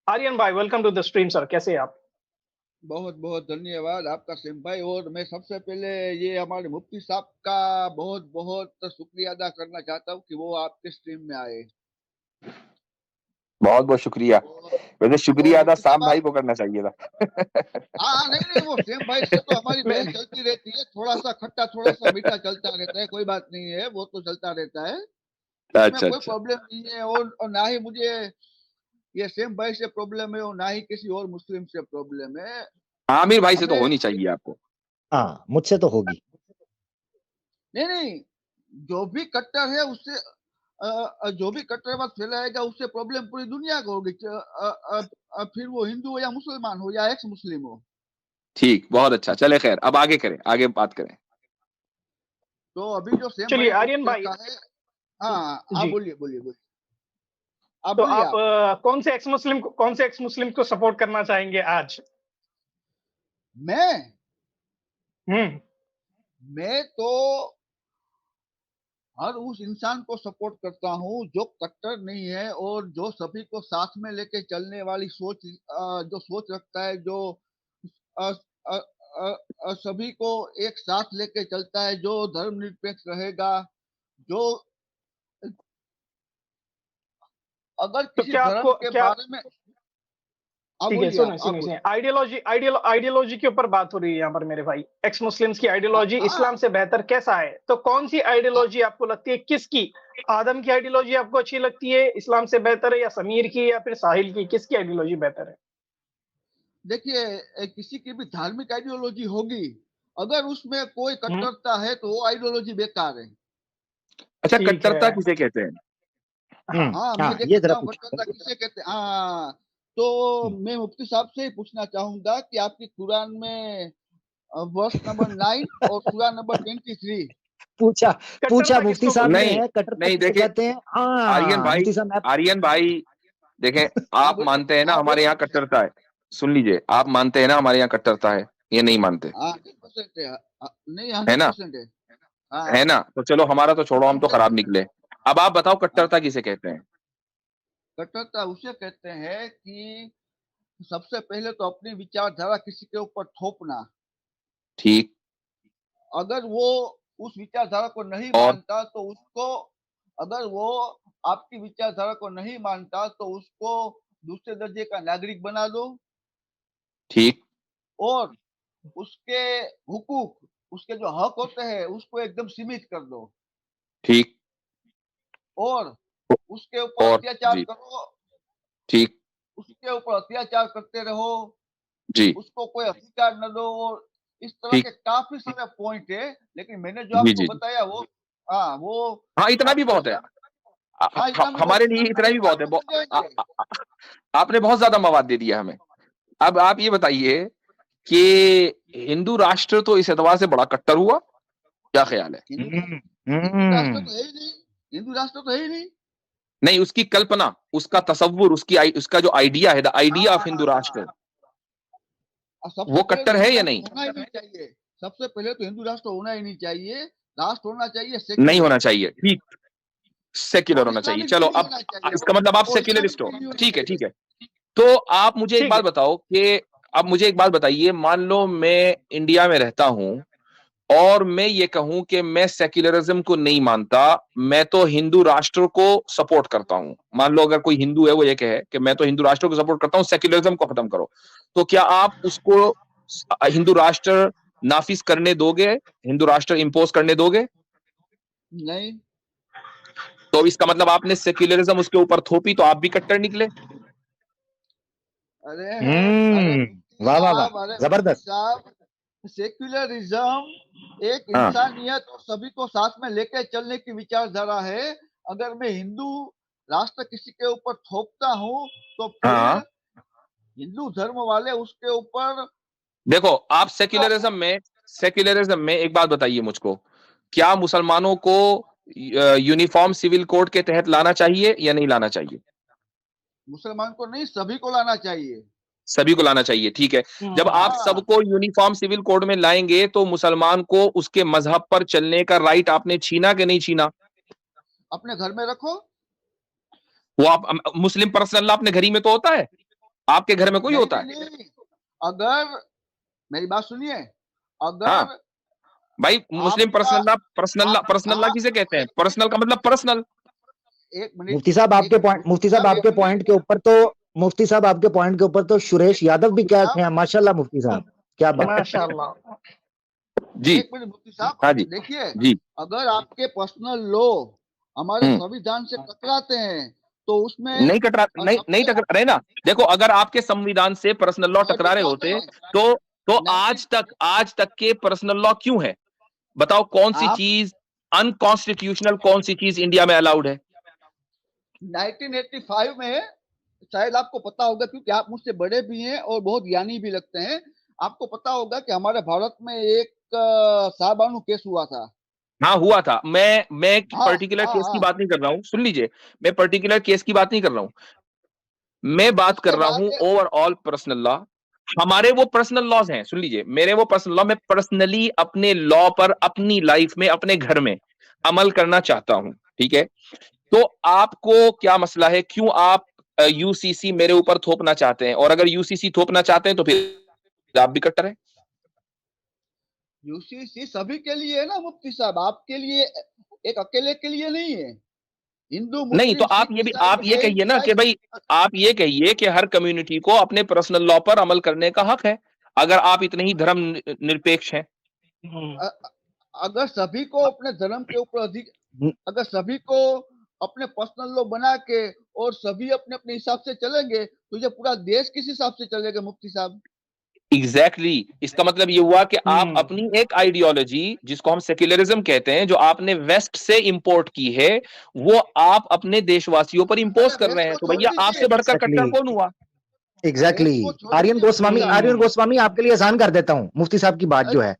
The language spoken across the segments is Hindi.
आर्यन भाई, welcome to the stream sir. कैसे हैं आप? बहुत बहुत धन्यवाद आपका सिम भाई। और मैं सबसे पहले ये हमारे मुफ्ती साहब का बहुत बहुत शुक्रिया अदा करना चाहता हूँ कि वो आपके स्ट्रीम में आए। बहुत बहुत शुक्रिया। और, वैसे और शुक्रिया अदा मुफ्ती साम साहब भाई को करना चाहिए था। हाँ नहीं नहीं, वो सेम भाई से तो हमारी बहस चलती रहती है, थोड़ा सा खट्टा थोड़ा सा मीठा चलता रहता है, कोई बात नहीं है, वो तो चलता रहता है, उसमें अच्छा कोई अच्छा। प्रॉब्लम नहीं है। और ना ही मुझे ये सेम भाई से प्रॉब्लम है और ना ही किसी और मुस्लिम से प्रॉब्लम है। आमिर भाई से तो हमें होनी चाहिए आपको। हाँ, मुझसे तो होगी। नहीं नहीं, जो भी कट्टर है उससे जो भी कट्टरवाद फैलाएगा उससे प्रॉब्लम पूरी दुनिया को होगी, फिर वो हिंदू हो या मुसलमान हो या एक्स मुस्लिम हो। ठीक, बहुत अच्छा। चले खैर, अब आगे करें, आगे बात करें। तो अभी जो सेम चलिए भाई आर्यन भाई। का है, हाँ आप जी। बोलिए बोलिए बोलिए, आप तो बोलिए आप आप। कौन से एक्स मुस्लिम को सपोर्ट करना चाहेंगे आज? मैं हम्म। मैं तो हर उस इंसान को सपोर्ट करता हूँ जो कट्टर नहीं है और जो सभी को साथ में लेके चलने वाली सोच, जो सोच रखता है, जो अ, अ, सभी को एक साथ लेके चलता है, जो धर्मनिरपेक्ष रहेगा, जो अगर तो किसी क्या धर्म आपको के क्या बारे में, आप ठीक है, बोलिए, सुनिए आप सुनिए बोलिए। सुनिए। आइडियोलॉजी के ऊपर बात हो रही है यहाँ पर मेरे भाई। एक्स मुस्लिम्स की आइडियोलॉजी हाँ इस्लाम से बेहतर कैसा है? तो कौन सी आइडियोलॉजी आपको लगती है, किसकी? आदम की आइडियोलॉजी आपको अच्छी लगती है, इस्लाम से बेहतर है, या समीर की, या फिर साहिल की? किसकी आइडियोलॉजी बेहतर है? देखिए, किसी की भी धार्मिक आइडियोलॉजी होगी, अगर उसमें कोई हम्म। कट्टरता है तो वो आइडियोलॉजी बेकार है। अच्छा, ठीक है। कट्टरता किसे कहते हैं? हाँ मैं हाँ, देख ये लेता जरा हूँ पूछो। कट्टरता किसे कहते हैं। हाँ, तो हम्म, मैं मुफ्ती साहब से ही पूछना चाहूंगा कि आपकी कुरान में वर्स नंबर 9 और सूरा नंबर 23। पूछा पूछा कट्टरता मुफ्ती किसको साहब बोलते ने नहीं है, कट्टरता नहीं, किसे देखे कहते हैं? आर्यन हाँ, भाई, मुफ्ती साहब मैं आर्यन भाई देखें, हाँ आप बोलिए, मानते हैं ना हाँ हमारे बोलिए। यहाँ कट्टरता है। सुन लीजिए, आप मानते हैं ना हमारे यहाँ कट्टरता है, ये नहीं मानते? हाँ 100% है, नहीं है 100% ना? है। हाँ है ना? तो चलो, हमारा तो छोड़ो, हम तो खराब 100%। निकले। अब आप बताओ, हाँ, कट्टरता किसे कहते हैं? कट्टरता उसे कहते हैं कि सबसे पहले तो अपनी विचारधारा किसी के ऊपर थोपना। ठीक। अगर वो उस विचारधारा को नहीं और मानता तो उसको, अगर वो आपकी विचारधारा को नहीं मानता तो उसको दूसरे दर्जे का नागरिक बना दो, ठीक और उसके हुकूक, उसके जो हक होते हैं उसको एकदम सीमित कर दो, ठीक। और उसके ऊपर और अत्याचार जी, करो, ठीक। उसके ऊपर अत्याचार करते रहो, जी उसको कोई अधिकार न दो। और इस तरह ठीक। के काफी सारे पॉइंट है, लेकिन मैंने जो जी आपको जी जी। बताया वो, हाँ वो हाँ, इतना भी आपको बहुत है। सब, हाँ इतना भी बहुत, हमारे लिए इतना भी बहुत है। मिल जाएंगे। आपने बहुत ज्यादा मवाद दे दिया हमें। अब आप ये बताइए कि हिंदू राष्ट्र तो इस एतबार से बड़ा कट्टर हुआ, क्या ख्याल है? हिंदू हम्म, हिंदू राष्ट्र हम्म, तो है ही नहीं, हिंदू राष्ट्र तो है ही नहीं। नहीं, उसकी कल्पना, उसका तसव्वुर, उसका जो आइडिया है, द आइडिया ऑफ हिंदू राष्ट्र, हाँ, सबसे वो पहले तो कट्टर है हिंदू या राष्ट्र नहीं? होना ही नहीं चाहिए। सबसे पहले तो हिंदू राष्ट्र होना ही नहीं चाहिए। राष्ट्र होना चाहिए नहीं सेक्युलर, होना चाहिए, ठीक। सेक्युलर और होना चाहिए, इस्लामिक चलो। भी नहीं अब होना चाहिए, इसका मतलब आप और सेक्युलरिस्ट इस्लामिक हो। भी नहीं होना ठीक है, चाहिए। ठीक है। तो आप मुझे एक ठीक है। बात बताओ कि, अब मुझे एक बात बताइए, मान लो मैं इंडिया में रहता हूं और मैं ये कहूं कि मैं सेक्युलरिज्म को नहीं मानता, मैं तो हिंदू राष्ट्र को सपोर्ट करता हूं। मान लो अगर कोई हिंदू है, वो ये कहे कि मैं तो हिंदू राष्ट्र को सपोर्ट करता हूं, सेक्युलरिज्म को खत्म करो, तो क्या आप उसको हिंदू राष्ट्र नाफिज करने दोगे? हिंदू राष्ट्र इंपोज करने दोगे? नहीं, तो इसका मतलब आपने सेक्युलरिज्म उसके ऊपर थोपी, तो आप भी कट्टर निकले। अरे अरे मुफ्ती वाह वाह वाह, साहब, अरे मुफ्ती जबरदस्त। साहब, सेक्युलरिज्म एक हाँ इंसानियत और सभी को साथ में लेकर चलने की विचारधारा है। अगर मैं हिंदू राष्ट्र किसी के ऊपर थोपता हूँ तो फिर हाँ। हिंदू धर्म वाले उसके ऊपर, देखो, आप सेक्युलरिज्म में एक बात बताइए मुझको, क्या मुसलमानों को यूनिफॉर्म सिविल कोड के तहत लाना चाहिए या नहीं लाना चाहिए? मुसलमान को नहीं सभी को लाना चाहिए। सभी को लाना चाहिए, ठीक है। जब आप हाँ, सबको यूनिफॉर्म सिविल कोड में लाएंगे, तो मुसलमान को उसके मजहब पर चलने का राइट आपने छीना कि नहीं छीना? अपने घर में रखो। वो आप मुस्लिम पर्सनल लॉ अपने घर ही में तो होता है। आपके घर में कोई नहीं, होता है? नहीं, अगर मेरी बात सुनिए, अगर हाँ भाई, मुस्लिम आपका पर्सनल लॉ किसे कहते हैं? पर्सनल का मतलब पर्सनल। एक मिनट, मुफ्ती साहब आपके पॉइंट, मुफ्ती साहब आपके पॉइंट के ऊपर तो, मुफ्ती साहब आपके पॉइंट के ऊपर तो सुरेश यादव भी क्या थे, माशाल्लाह मुफ्ती साहब, क्या बात। माशाल्लाह। जी एक मिनट मुफ्ती साहब, हाँ जी देखिए, जी। अगर आपके पर्सनल लॉ हमारे हम्म। संविधान से टकराते हैं तो उसमें नहीं टकरा रहे ना। देखो, अगर आपके संविधान से पर्सनल लॉ टकरा रहे होते तो आज तक के पर्सनल लॉ क्यों है? बताओ, कौन सी आप चीज अनकॉन्स्टिट्यूशनल, कौन सी चीज इंडिया में अलाउड है? 1985 में, शायद आपको पता होगा क्योंकि आप मुझसे बड़े भी हैं और बहुत ज्ञानी भी लगते हैं, आपको पता होगा कि हमारे भारत में एक शाहबानो केस हुआ था। हाँ, हुआ था। मैं हाँ पर्टिकुलर हाँ केस की हाँ। बात नहीं कर रहा हूं, सुन लीजिए। मैं पर्टिकुलर केस की बात नहीं कर रहा हूं, मैं बात उसके कर रहा बाद हूं ओवरऑल पर्सनल लॉ। हमारे वो पर्सनल लॉज हैं, सुन लीजिए, मेरे वो पर्सनल लॉ, मैं पर्सनली अपने लॉ पर अपनी लाइफ में, अपने घर में अमल करना चाहता हूं, ठीक है? तो आपको क्या मसला है? क्यों आप यूसीसी मेरे ऊपर थोपना चाहते हैं? और अगर यूसीसी थोपना चाहते हैं तो फिर आप भी कट्टर हैं। यूसीसी सभी के लिए है ना मुफ्ती साहब, आपके लिए, एक अकेले के लिए नहीं है। हिंदू, नहीं तो मुस्लिम, सिख, ईसाई, आप ये जैन, कहिए ना कि भाई, आप ये कहिए कि हर कम्युनिटी को अपने पर्सनल लॉ पर अमल करने का हक है, अगर आप इतने ही धर्म निरपेक्ष हैं। अगर सभी को अपने धर्म के ऊपर अगर सभी को अपने पर्सनल लॉ बना के और सभी अपने अपने हिसाब से चलेंगे तो ये पूरा देश किस हिसाब से चलेगा मुफ्ती साहब? एग्जैक्टली इसका मतलब ये हुआ कि आप अपनी एक आइडियोलॉजी, जिसको हम सेक्युलरिज्म कहते हैं, जो आपने वेस्ट से इंपोर्ट की है, वो आप अपने देशवासियों पर इंपोज कर रहे हैं। तो भैया, आपसे बढ़कर कट्टर कौन हुआ? एग्जैक्टली। आर्यन गोस्वामी आपके लिए आसान कर देता हूँ मुफ्ती साहब की बात जो है।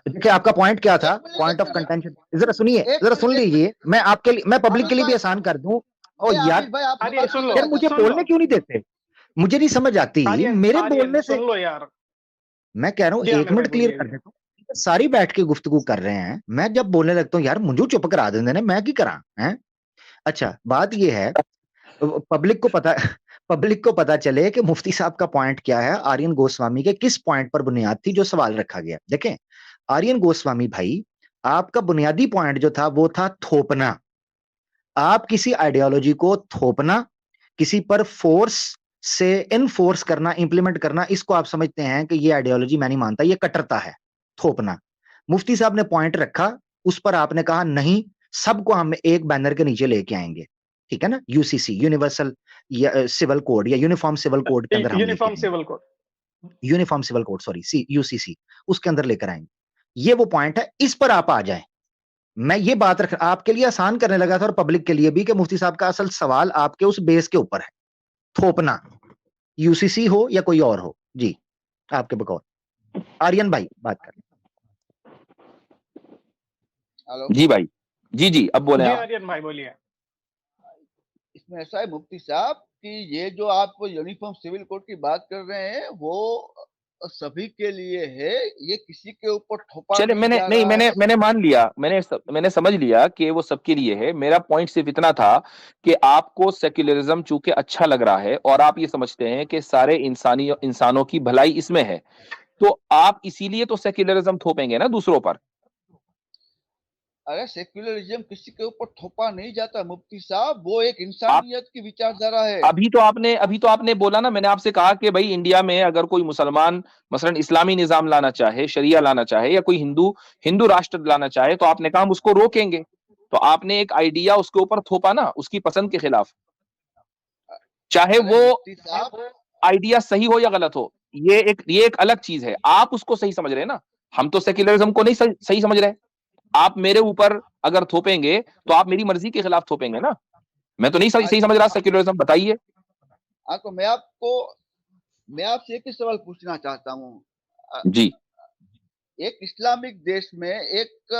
देखिए, आपका पॉइंट क्या था, पॉइंट ऑफ कंटेंशन, जरा सुनिए, जरा सुन लीजिए, मैं आपके लिए, मैं पब्लिक के लिए भी आसान कर दूं। और यार मुझे बोलने क्यों नहीं देते? मुझे नहीं समझ आती मेरे बोलने से। सुन लो यार, मैं कह रहा हूँ, एक मिनट क्लियर कर देता हूँ। सारी बैठ के गुफ्तगू कर रहे हैं, मैं जब बोलने लगता हूँ यार मुझे चुप करा देंगे, मैं की करा है। अच्छा, बात ये है, पब्लिक को पता चले कि मुफ्ती साहब का पॉइंट क्या है, आर्यन गोस्वामी के किस पॉइंट पर बुनियाद थी जो सवाल रखा गया। देखें आर्यन गोस्वामी भाई, आपका बुनियादी पॉइंट जो था वो था थोपना। आप किसी आइडियोलॉजी को थोपना, किसी पर फोर्स से इनफोर्स करना, इंप्लीमेंट करना, इसको आप समझते हैं कि ये आइडियोलॉजी मैं नहीं मानता, ये कट्टरता है, थोपना। मुफ्ती साहब ने पॉइंट रखा, उस पर आपने कहा नहीं, सबको हम एक बैनर के नीचे लेके आएंगे, ठीक है ना, यूसीसी, यूनिवर्सल सिविल कोड या यूनिफॉर्म सिविल कोड के अंदर हम uniform civil code, uniform civil code, sorry, UCC, उसके अंदर लेकर आएंगे। ये वो पॉइंट है, इस पर आप आ जाएं। मैं ये बात आपके लिए आसान करने लगा था और पब्लिक के लिए भी कि मुफ्ती साहब का असल सवाल आपके उस बेस के ऊपर है, थोपना, यूसीसी हो या कोई और हो। जी, आपके बकौल आर्यन भाई बात कर। जी भाई, जी, अब बोले आप। आर्यन भाई बोलिए। इसमें ऐसा है मुफ्ती साहब कि ये जो आप यूनिफॉर्म सिविल कोड की बात कर रहे हैं वो सभी के लिए है, ये किसी के ऊपर थोपा चले, मैंने मान लिया, मैंने समझ लिया कि वो सबके लिए है। मेरा पॉइंट सिर्फ इतना था कि आपको सेक्युलरिज्म चूंकि अच्छा लग रहा है और आप ये समझते हैं कि सारे इंसानों की भलाई इसमें है, तो आप इसीलिए तो सेक्युलरिज्म थोपेंगे ना दूसरों पर। अरे सेक्युलरिज्म किसी के ऊपर थोपा नहीं जाता मुफ्ती साहब, वो एक इंसानियत की विचारधारा है। अभी तो आपने बोला ना, मैंने आपसे कहा कि भाई इंडिया में अगर कोई मुसलमान मसलन इस्लामी निजाम लाना चाहे, शरिया लाना चाहे, या कोई हिंदू राष्ट्र लाना चाहे, तो आपने कहा हम उसको रोकेंगे। तो आपने एक आइडिया उसके ऊपर थोपा ना, उसकी पसंद के खिलाफ, चाहे वो आइडिया सही हो या गलत हो। ये एक अलग चीज है, आप उसको सही समझ रहे हैं ना, हम तो सेक्युलरिज्म को नहीं सही समझ रहे। आप मेरे ऊपर अगर थोपेंगे तो आप मेरी मर्जी के खिलाफ थोपेंगे ना। मैं तो नहीं सही समझ रहा सेक्युलरिज्म, बताइए। हाँ, तो मैं आपसे एक ही सवाल पूछना चाहता हूँ जी। एक इस्लामिक देश में एक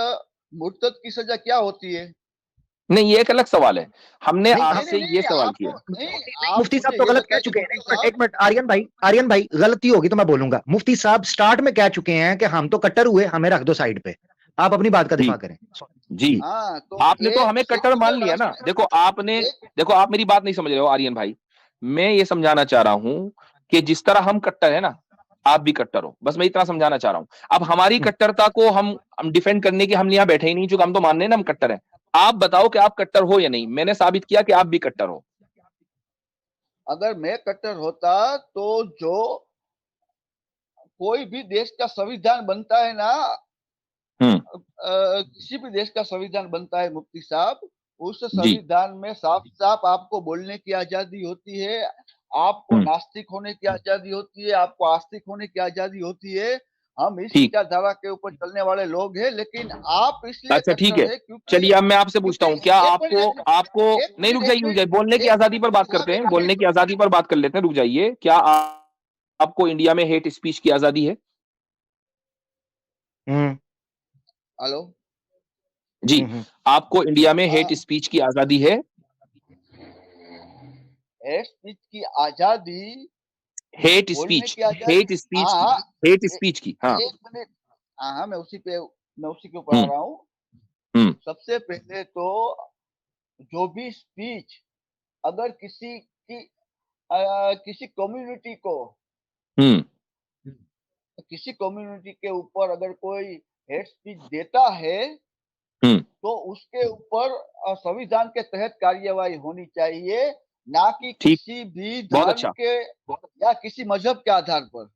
मुर्तद की सजा क्या होती है? नहीं, ये एक अलग सवाल है, हमने आपसे ये सवाल किया। मुफ्ती साहब तो गलत कह चुके हैं। एक मिनट आर्यन भाई गलती होगी तो मैं बोलूंगा। मुफ्ती साहब स्टार्ट में कह चुके हैं कि हम तो कट्टर हुए, हमें रख दो साइड पे, आप अपनी बात का दिफा करें। जी, आपने तो हमें कट्टर मान लिया ना। देखो, आप मेरी बात नहीं समझ रहे हो आर्यन भाई। मैं ये समझाना चाह रहा हूं कि जिस तरह हम कट्टर है ना, आप भी कट्टर हो। बस मैं इतना समझाना चाह रहा हूं। अब हमारी कट्टरता को हम डिफेंड करने के हम यहाँ बैठे ही नहीं, चूंकि हम तो मान रहे हैं ना हम कट्टर हैं। आप बताओ कि आप कट्टर हो या नहीं। मैंने साबित किया कि आप भी कट्टर हो। अगर मैं कट्टर होता तो जो कोई भी देश का संविधान बनता है ना, किसी भी देश का संविधान बनता है मुफ्ती साहब, उस जी संविधान में साफ साफ आपको बोलने की आजादी होती है, आपको नास्तिक होने की आजादी होती है, आपको आस्तिक होने की आजादी होती है। हम इस ठीक। विचारधारा के ऊपर चलने वाले लोग हैं, लेकिन आप इसलिए अच्छा ठीक कट्टर है, है क्योंकि चलिए अब मैं आपसे पूछता हूँ, क्या एक आपको मिनट आपको एक नहीं, रुक मिनट जाइए, बोलने की आजादी पर बात करते हैं, बोलने की आजादी पर बात कर लेते हैं, रुक जाइए। क्या आपको इंडिया में हेट स्पीच की आजादी है? हेलो जी, आपको इंडिया में हेट हाँ, स्पीच की आजादी है? स्पीच की आजादी, हेट बोलने स्पीच, की आजादी। हेट स्पीच की, हाँ, हेट स्पीच की, हाँ। एक मिनट। हाँ हाँ, मैं उसी के ऊपर आ रहा हूँ। हम्म सबसे पहले तो जो भी स्पीच अगर किसी कम्युनिटी को, हम्म किसी कम्युनिटी के ऊपर अगर कोई हेट स्पीच देता है हम्म तो उसके ऊपर संविधान के तहत कार्यवाही होनी चाहिए, ना कि ठीक, किसी भी बहुत धर्म अच्छा, के या किसी मजहब के आधार पर।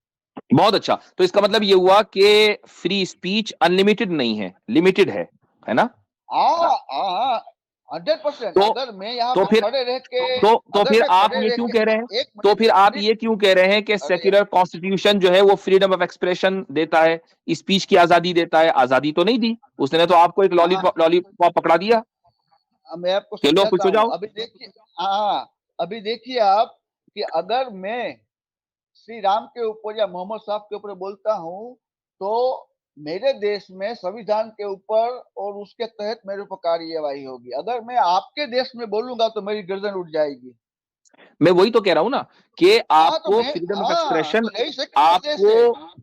बहुत अच्छा। तो इसका मतलब ये हुआ कि फ्री स्पीच अनलिमिटेड नहीं है, लिमिटेड है ना? हाँ हाँ, 100%। तो अगर मैं यहाँ तो पे फिर खड़े रह के, तो अगर फिर मैं आप खड़े ये रह क्यों के कह रहे हैं, एक तो मिनट फिर एक आप मिनट ये क्यों कह रहे हैं कि अरे सेक्युलर कॉन्स्टिट्यूशन जो है वो फ्रीडम ऑफ एक्सप्रेशन देता है, स्पीच की आजादी देता है? आजादी तो नहीं दी उसने, तो आपको एक हाँ, लॉलीपॉप पकड़ा दिया मैं आपको कि लो समझाता खुश हो हूँ। जाओ। अभी देखिए, हाँ, अभी देखिए आप कि अगर मैं श्री राम के ऊपर या मोहम्मद साहब के ऊपर बोलता हूँ तो मेरे देश में संविधान के ऊपर और उसके तहत मेरे ऊपर कार्यवाही होगी। अगर मैं आपके देश में बोलूंगा तो मेरी गर्दन उठ जाएगी। मैं वही तो कह रहा हूं ना कि हाँ तो आपको मैं, फ्रीडम ऑफ हाँ एक्सप्रेशन, तो यही सेक्युलर देश आपको है।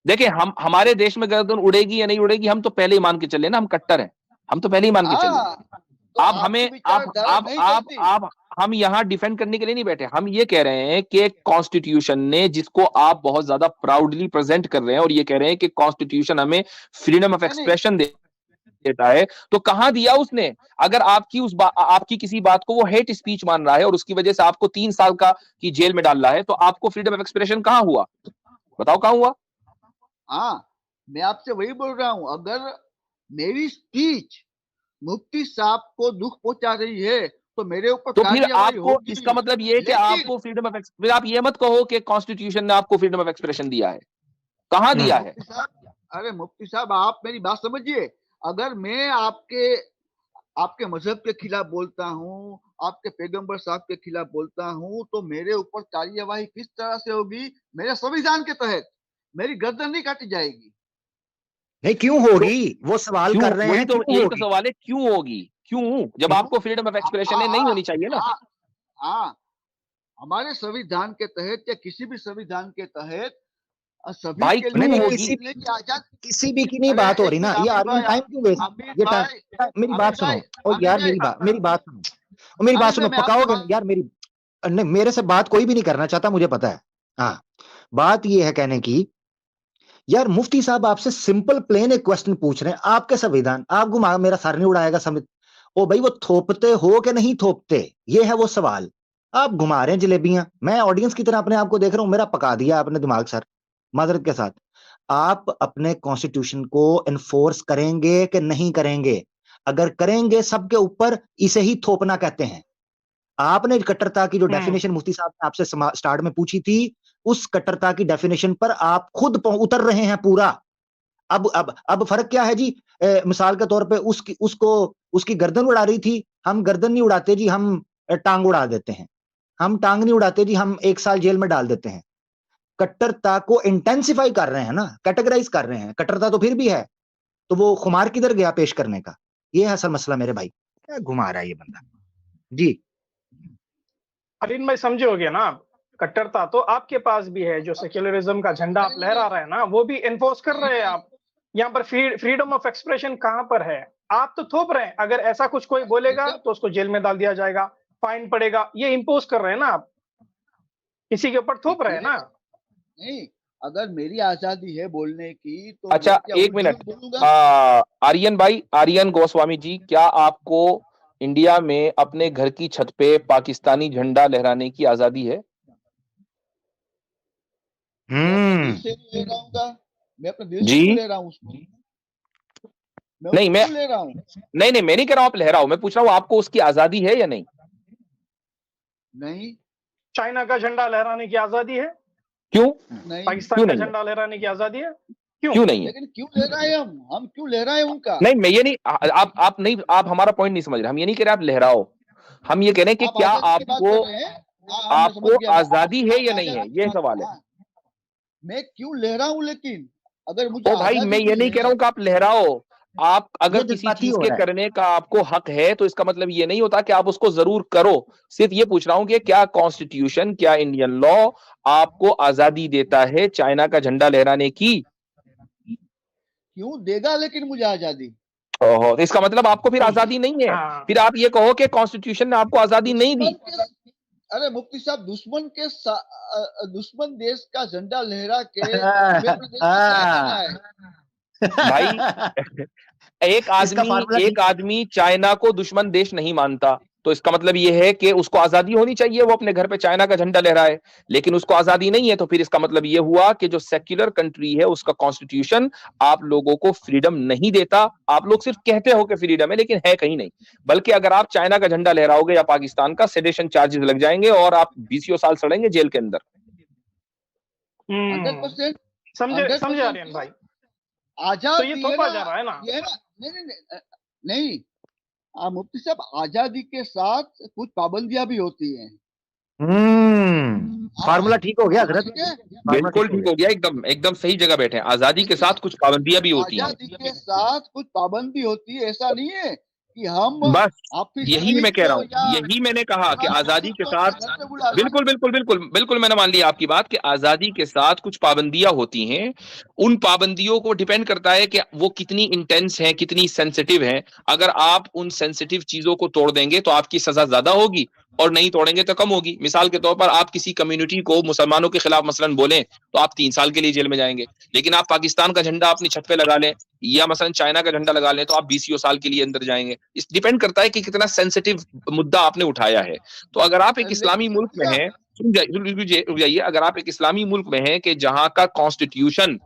देखिए, हम हमारे देश में गर्दन उड़ेगी या नहीं उड़ेगी हम तो पहले ही मान के चले ना, हम कट्टर हैं, हम तो पहले ही मान के चले। हाँ तो आप आपकी हमें विचारधारा नहीं चलती। आप हम यहाँ डिफेंड करने के लिए नहीं बैठे। हम ये कह रहे हैं कि कॉन्स्टिट्यूशन ने, जिसको आप बहुत ज्यादा प्राउडली प्रेजेंट कर रहे हैं और ये कह रहे हैं कि कॉन्स्टिट्यूशन हमें फ्रीडम ऑफ नहीं नहीं, एक्सप्रेशन देता है, तो कहां दिया उसने? अगर आपकी किसी बात को वो हेट स्पीच मान रहा है और उसकी वजह से आपको 3 साल का की जेल में डाल रहा है, तो आपको फ्रीडम ऑफ एक्सप्रेशन कहां हुआ? बताओ कहां हुआ? हाँ मैं आपसे वही बोल रहा हूँ। अगर मेरी स्पीच मुफ्ती साहब को दुख पहुंचा रही है तो मेरे ऊपर तो फिर कार्यवाही आपको, होगी। इसका मतलब ये है कि लेकिन आपको फ्रीडम ऑफ फिर आप ये मत कहो कि कॉन्स्टिट्यूशन ने आपको फ्रीडम ऑफ एक्सप्रेशन दिया है। कहां दिया है? मुफ्ती साहब, अरे मुफ्ती साहब आप मेरी बात समझिए। अगर मैं आपके आपके मजहब के खिलाफ बोलता हूँ, आपके पैगंबर साहब के खिलाफ बोलता हूँ, तो मेरे ऊपर कार्यवाही किस तरह से होगी? मेरे संविधान के तहत मेरी गर्दन नहीं काटी जाएगी। नहीं, क्यों तो होगी? वो सवाल क्यों, कर रहे वही हैं तो, क्यों यही तो होगी? सवाल है, क्यों होगी? क्यों, जब क्यों? आपको फ्रीडम ऑफ एक्सप्रेशन है, नहीं हाँ होनी चाहिए ना? हाँ हाँ, हमारे संविधान के तहत या किसी भी संविधान के तहत सभी भाई के क्यों नहीं लिए नहीं, होगी? किसी बोलने की आजाद। किसी भी की नहीं अरे बात हो एक रही ना, मिनट ये आमिर आर्गुमेंट भाई, टाइम क्यों वेस्ट? आमिर ये भाई, टाइम, मेरी आमिर बात सुनो। भाई, और आमिर यार भाई, मेरी बात सुनो, और मेरी बात आमिर भाई, सुनो, मैं आपकी पकाओगे बात। यार मेरी। नहीं, मेरे से बात कोई भी नहीं करना चाहता, मुझे पता है। हाँ, बात ये है कहने की, यार मुफ्ती साहब आपसे सिंपल प्लेन एक क्वेश्चन पूछ रहे हैं, आपके संविधान, आप घुमा, मेरा सर नहीं उड़ाएगा समित। ओ भाई, वो थोपते हो कि नहीं थोपते, ये है वो सवाल। आप घुमा रहे हैं जलेबियां, मैं ऑडियंस की तरह अपने आप को देख रहा हूं, मेरा पका दिया आपने दिमाग सर, माजरत के साथ। आप अपने कॉन्स्टिट्यूशन को एनफोर्स करेंगे कि नहीं करेंगे? अगर करेंगे, सबके ऊपर इसे ही थोपना कहते हैं। आपने कट्टरता की जो डेफिनेशन मुफ्ती साहब ने आपसे स्टार्ट में पूछी थी, उस कट्टरता की डेफिनेशन पर आप खुद उतर रहे हैं पूरा। अब फर्क क्या है जी? मिसाल के तौर पे उसकी गर्दन उड़ा रही थी, हम गर्दन नहीं उड़ाते जी, हम टांग उड़ा देते हैं। हम टांग नहीं उड़ाते जी, हम 1 साल जेल में डाल देते हैं। कट्टरता को इंटेंसिफाई कर रहे हैं ना, कैटेगराइज कर रहे हैं। कट्टरता तो फिर भी है, तो वो खुमार किधर गया पेश करने का? ये है असल मसला मेरे भाई। क्या घुमा रहा है ये बंदा जी। अलीन भाई समझे हो गया ना आप? कट्टरता तो आपके पास भी है, जो सेक्युलरिज्म का झंडा आप लहरा रहे हैं ना, वो भी एनफोर्स कर रहे हैं आप। यहाँ पर फ्रीडम ऑफ एक्सप्रेशन कहां पर है? आप तो थोप रहे हैं, अगर ऐसा कुछ कोई बोलेगा तो उसको जेल में डाल दिया जाएगा, फाइन पड़ेगा, ये इंपोज कर रहे हैं ना आप। किसी के ऊपर थोप रहे हैं ना। नहीं, अगर मेरी आजादी है बोलने की तो अच्छा, मैं क्या एक उल्टा मिनट, बोलूंगा? आर्यन भाई, आर्यन गोस्वामी जी, क्या आपको इंडिया में अपने घर की छत पे पाकिस्तानी झंडा लहराने की आजादी है? मैं अपने दिल से नहीं ले रहा हूँ, मैं अपने दिल से जी क्यों ले रहा हूँ उसको? मैं नहीं, उसको मैं क्यों ले रहा हूँ? नहीं, मैं नहीं कह रहा हूं आप लहराओ, मैं पूछ रहा हूं आपको उसकी आजादी है या नहीं? नहीं, चाइना का झंडा लहराने की आजादी है, क्यों? नहीं, पाकिस्तान क्यों का नहीं है? झंडा लहराने की आजादी है, क्यों? क्यों नहीं है? लेकिन क्यों ले रहे हैं हम क्यों ले रहे हैं उनका? नहीं, मैं ये नहीं, आप नहीं, आप हमारा पॉइंट नहीं समझ रहे। हम ये नहीं कह रहे आप लहराओ, हम ये कह रहे हैं कि आप क्या आजादी की बात आपको कर रहे हैं। हाँ, मैं समझ आपको गया। आजादी है या नहीं है, आजादी की ये बात, सवाल है। हाँ, मैं क्यों ले रहा हूँ, लेकिन अगर मुझे ओ भाई, मैं आजादी ये दी नहीं कह रहा है। हूं कि आप लहराओ। आप अगर ये किसी जज्बाती चीज हो के रहा है। करने का आपको हक है तो इसका मतलब ये नहीं होता कि आप उसको जरूर करो। सिर्फ ये पूछ रहा हूं कि क्या कॉन्स्टिट्यूशन, क्या इंडियन लॉ आपको आजादी देता है चाइना का झंडा लहराने की? क्यों देगा लेकिन मुझे आजादी? ओहो, तो इसका मतलब आपको फिर तो आजादी नहीं है। हाँ, फिर आप ये कहो कि कॉन्स्टिट्यूशन ने आपको आजादी नहीं दी। दुश्मन के, अरे मुफ्ती साहब, दुश्मन देश का झंडा लहरा के हमें अपने देश में क्या करना है? भाई इसका फार्मूला एक आदमी चाइना को दुश्मन देश नहीं मानता, तो इसका मतलब यह है कि उसको आजादी होनी चाहिए, वो अपने घर पे चाइना का झंडा लहराए। लेकिन उसको आजादी नहीं है, तो फिर इसका मतलब यह हुआ कि जो सेक्युलर कंट्री है उसका कॉन्स्टिट्यूशन आप लोगों को फ्रीडम नहीं देता। आप लोग सिर्फ कहते हो कि फ्रीडम है, लेकिन है कहीं नहीं। बल्कि अगर आप चाइना का झंडा लहराओगे या पाकिस्तान का, सेडेशन चार्जेस लग जाएंगे और आप 20 साल सड़ेंगे जेल के अंदर। 100%, समझे 100% आर्यन भाई, तो आजादी ये है थोपा ना, जा रहा है ना। ये है ना। नहीं नहीं नहीं, नहीं, मुफ्ती साहब, आजादी के साथ कुछ पाबंदियां भी होती हैं। फार्मूला ठीक हो गया हजरत, ठीक है, फार्मूला बिल्कुल ठीक हो ठीक हो गया, एकदम एकदम सही जगह बैठे हैं। आजादी के साथ कुछ पाबंदियां भी होती हैं। आजादी के साथ कुछ पाबंदी होती है। ऐसा नहीं है कि हम बस ऑफिस यही मैं कह रहा हूं, या यही मैंने कहा कि हमारे आजादी ऑफिस के को साथ, अपने घर पे बुला रहे हैं। बिल्कुल बिल्कुल बिल्कुल बिल्कुल मैंने मान लिया आपकी बात कि आजादी के साथ कुछ पाबंदियां होती हैं। उन पाबंदियों को डिपेंड करता है कि वो कितनी इंटेंस हैं, कितनी सेंसिटिव हैं। अगर आप उन सेंसिटिव चीजों को तोड़ देंगे तो आपकी सजा ज्यादा होगी, और नहीं तोड़ेंगे तो कम होगी। मिसाल के तौर पर आप किसी कम्युनिटी को मुसलमानों के खिलाफ मसलन बोलें तो आप 3 साल के लिए जेल में जाएंगे। लेकिन आप पाकिस्तान का झंडा अपनी छत पे लगा लें या मसलन चाइना का झंडा लगा लें तो आप 20 साल के लिए अंदर जाएंगे। इस डिपेंड करता है कि कितना सेंसिटिव मुद्दा आपने उठाया है। तो अगर आप एक इस्लामी मुल्क में हैं, रुक जाइए, अगर आप एक इस्लामी मुल्क में हैं कि जहां का कॉन्स्टिट्यूशन